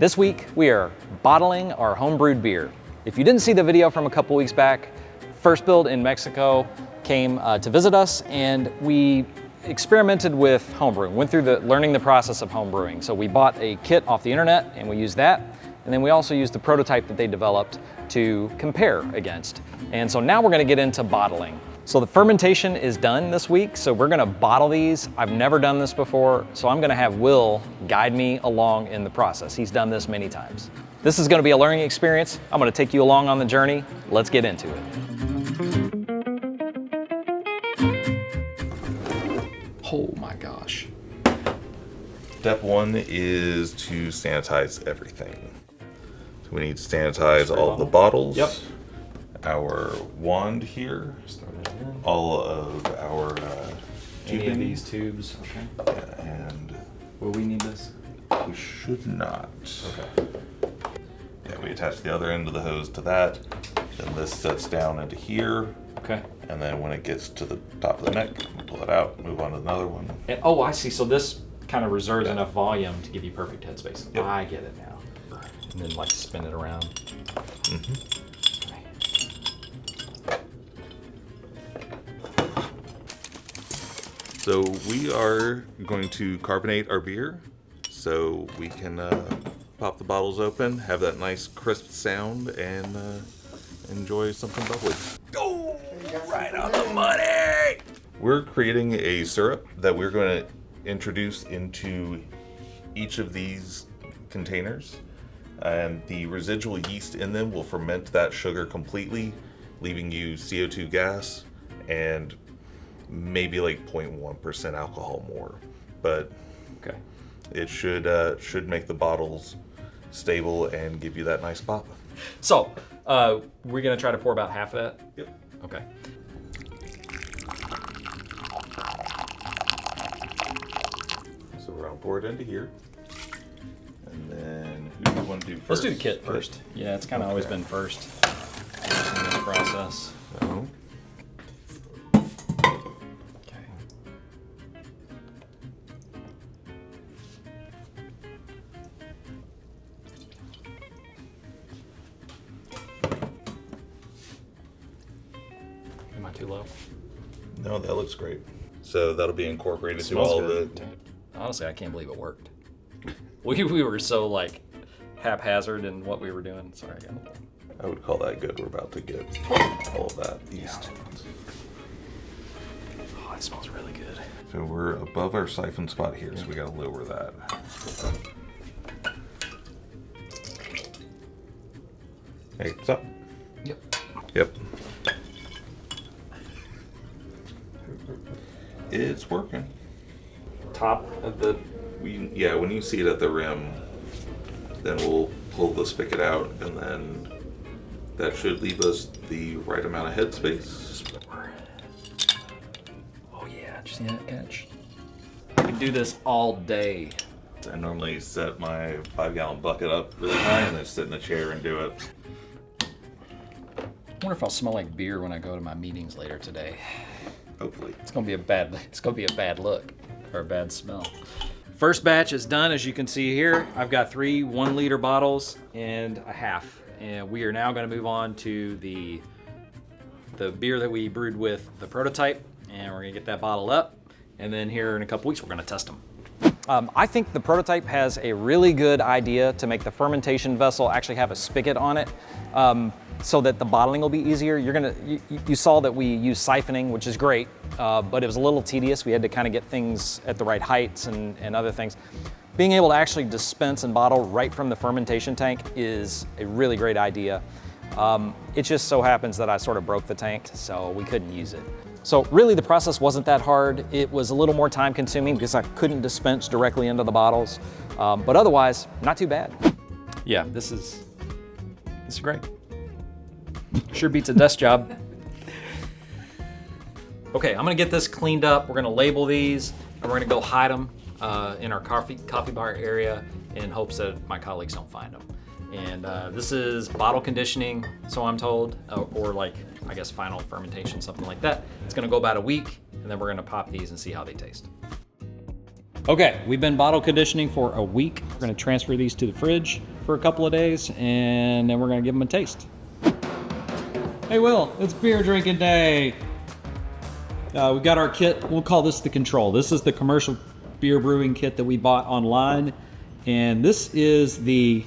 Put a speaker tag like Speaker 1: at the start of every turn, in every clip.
Speaker 1: This week, we are bottling our homebrewed beer. If you didn't see the video from a couple weeks back, FirstBuild in Mexico came to visit us, and we experimented with homebrewing, went through learning the process of homebrewing. So we bought a kit off the internet and we used that. And then we also used the prototype that they developed to compare against. And so now we're gonna get into bottling. So the fermentation is done this week, so we're gonna bottle these. I've never done this before, so I'm gonna have Will guide me along in the process. He's done this many times. This is gonna be a learning experience. I'm gonna take you along on the journey. Let's get into it. Oh my gosh.
Speaker 2: Step one is to sanitize everything. So we need to sanitize all of the bottles.
Speaker 1: Yep.
Speaker 2: Our wand here. All of our
Speaker 1: Any of these tubes. Okay.
Speaker 2: Yeah, and
Speaker 1: will we need this?
Speaker 2: we should not.
Speaker 1: Okay.
Speaker 2: Yeah, we attach the other end of the hose to that. Then this sets down into here.
Speaker 1: Okay.
Speaker 2: And then when it gets to the top of the neck, we pull it out, move on to another one.
Speaker 1: And, oh, I see. So this kind of reserves enough volume to give you perfect headspace.
Speaker 2: Yep.
Speaker 1: I get it now. And then like spin it around.
Speaker 2: Mm-hmm. So we are going to carbonate our beer so we can pop the bottles open, have that nice crisp sound, and enjoy something bubbly.
Speaker 1: Oh, right on the money!
Speaker 2: We're creating a syrup that we're going to introduce into each of these containers, and the residual yeast in them will ferment that sugar completely, leaving you CO2 gas and maybe like 0.1% alcohol more, but
Speaker 1: okay,
Speaker 2: it should make the bottles stable and give you that nice pop.
Speaker 1: So we're gonna try to pour about half of that.
Speaker 2: Yep.
Speaker 1: Okay.
Speaker 2: So we're gonna pour it into here, and then who do we want to do first?
Speaker 1: Let's do the kit first. Yeah, it's kind of always been first in this process.
Speaker 2: So,
Speaker 1: Am I too low?
Speaker 2: no, that looks great. So that'll be incorporated to
Speaker 1: Smells
Speaker 2: all of
Speaker 1: good.
Speaker 2: it.
Speaker 1: Honestly, I can't believe it worked. We were so like haphazard in what we were doing. Sorry, I got a little.
Speaker 2: I would call that good. We're about to get all of that yeast.
Speaker 1: Oh, it smells really good.
Speaker 2: So we're above our siphon spot here, so we gotta lower that. Hey, what's up?
Speaker 1: Yep.
Speaker 2: Yep. It's working.
Speaker 1: Top of the.
Speaker 2: Yeah, when you see it at the rim, then we'll pull the spigot out, and then that should leave us the right amount of headspace.
Speaker 1: Oh yeah, did you see that catch? I could do this all day.
Speaker 2: I normally set my 5-gallon bucket up really high and then sit in a chair and do it.
Speaker 1: I wonder if I'll smell like beer when I go to my meetings later today.
Speaker 2: Hopefully.
Speaker 1: It's gonna be a bad look or a bad smell. First batch is done, as you can see here. I've got 3 1-liter bottles and a half. And we are now gonna move on to the beer that we brewed with the prototype, and we're gonna get that bottle up. And then here in a couple weeks, we're gonna test them. I think the prototype has a really good idea to make the fermentation vessel actually have a spigot on it, so that the bottling will be easier. You saw that we use siphoning, which is great, but it was a little tedious. We had to kind of get things at the right heights and other things. Being able to actually dispense and bottle right from the fermentation tank is a really great idea. It just so happens that I sort of broke the tank, so we couldn't use it. So really the process wasn't that hard. It was a little more time consuming because I couldn't dispense directly into the bottles, but otherwise, not too bad. Yeah, this is great. Sure beats a desk job. Okay, I'm gonna get this cleaned up. We're gonna label these, and we're gonna go hide them in our coffee bar area in hopes that my colleagues don't find them. And this is bottle conditioning, so I'm told, or like, I guess final fermentation, something like that. It's gonna go about a week, and then we're gonna pop these and see how they taste. Okay, we've been bottle conditioning for a week. We're gonna transfer these to the fridge for a couple of days, and then we're gonna give them a taste. Hey Will, it's beer drinking day. We got our kit. We'll call this the control. This is the commercial beer brewing kit that we bought online, and this is the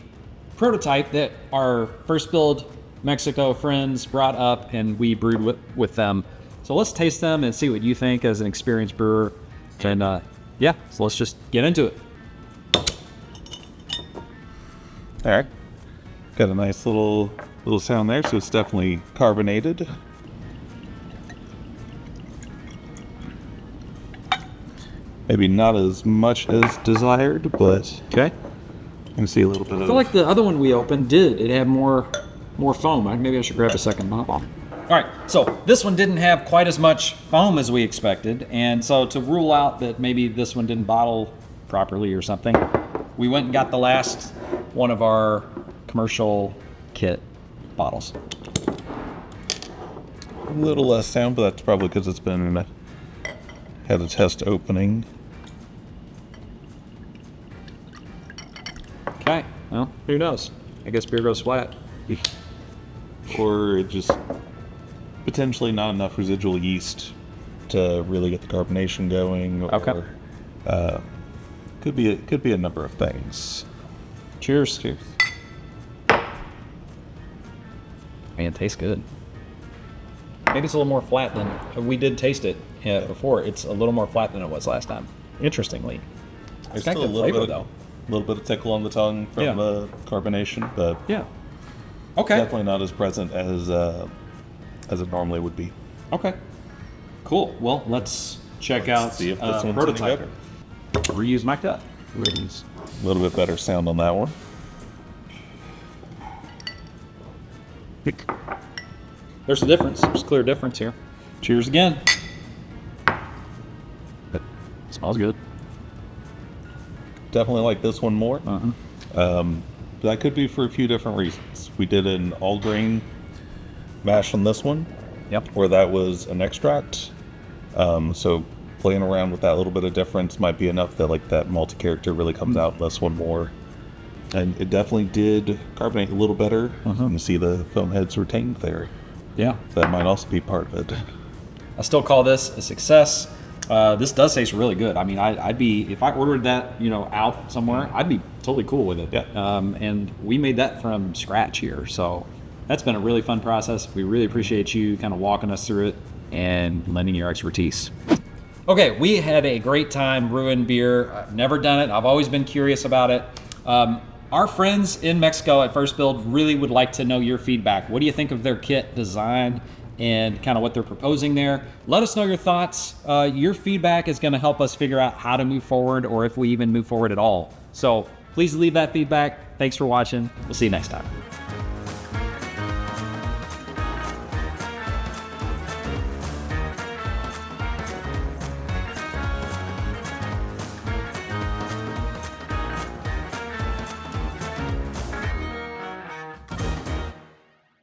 Speaker 1: prototype that our FirstBuild Mexico friends brought up, and we brewed with them. So let's taste them and see what you think as an experienced brewer. And yeah, so let's just get into it.
Speaker 3: All right, got a nice little sound there, so it's definitely carbonated. Maybe not as much as desired, but
Speaker 1: Okay.
Speaker 3: you can see a little bit
Speaker 1: I
Speaker 3: of.
Speaker 1: feel like the other one we opened did. It had more foam. Maybe I should grab a second bottle. All right, so this one didn't have quite as much foam as we expected, and so to rule out that maybe this one didn't bottle properly or something, we went and got the last one of our commercial kit bottles.
Speaker 3: a little less sound, but that's probably because it's been had a test opening.
Speaker 1: Okay, well, who knows? I guess beer goes flat.
Speaker 3: Or it just potentially not enough residual yeast to really get the carbonation going. Or,
Speaker 1: Okay.
Speaker 3: could be a number of things.
Speaker 1: Cheers. Cheers. Man, it tastes good. Maybe it's a little more flat than we did taste it before. It's a little more flat than it was last time. Interestingly,
Speaker 3: There's
Speaker 1: got
Speaker 3: still a
Speaker 1: good
Speaker 3: little
Speaker 1: flavor,
Speaker 3: bit,
Speaker 1: though.
Speaker 3: A little bit of tickle on the tongue from
Speaker 1: Yeah.
Speaker 3: the carbonation, but
Speaker 1: Yeah. Okay.
Speaker 3: definitely not as present as it normally would be.
Speaker 1: Okay. Cool. Well, let's check out
Speaker 3: See if this one's any
Speaker 1: prototype.
Speaker 3: better.
Speaker 1: Reuse my cut.
Speaker 3: A little bit better sound on that one.
Speaker 1: There's a difference. There's a clear difference here. Cheers again. It smells good.
Speaker 3: Definitely like this one more. That could be for a few different reasons. We did an all grain mash on this one,
Speaker 1: Yep.
Speaker 3: where that was an extract. So playing around with that little bit of difference might be enough that like that malty character really comes out. This one more, and it definitely did carbonate a little better. You can see the foam heads retained there.
Speaker 1: Yeah.
Speaker 3: So that might also be part of it.
Speaker 1: I still call this a success. This does taste really good. I mean, I'd be, if I ordered that, out somewhere, I'd be totally cool with it.
Speaker 3: Yeah.
Speaker 1: And we made that from scratch here. So that's been a really fun process. We really appreciate you kind of walking us through it and lending your expertise. Okay, we had a great time brewing beer. I've never done it. I've always been curious about it. Our friends in Mexico at FirstBuild really would like to know your feedback. What do you think of their kit design and kind of what they're proposing there? Let us know your thoughts. Your feedback is going to help us figure out how to move forward or if we even move forward at all. So please leave that feedback. Thanks for watching. We'll see you next time.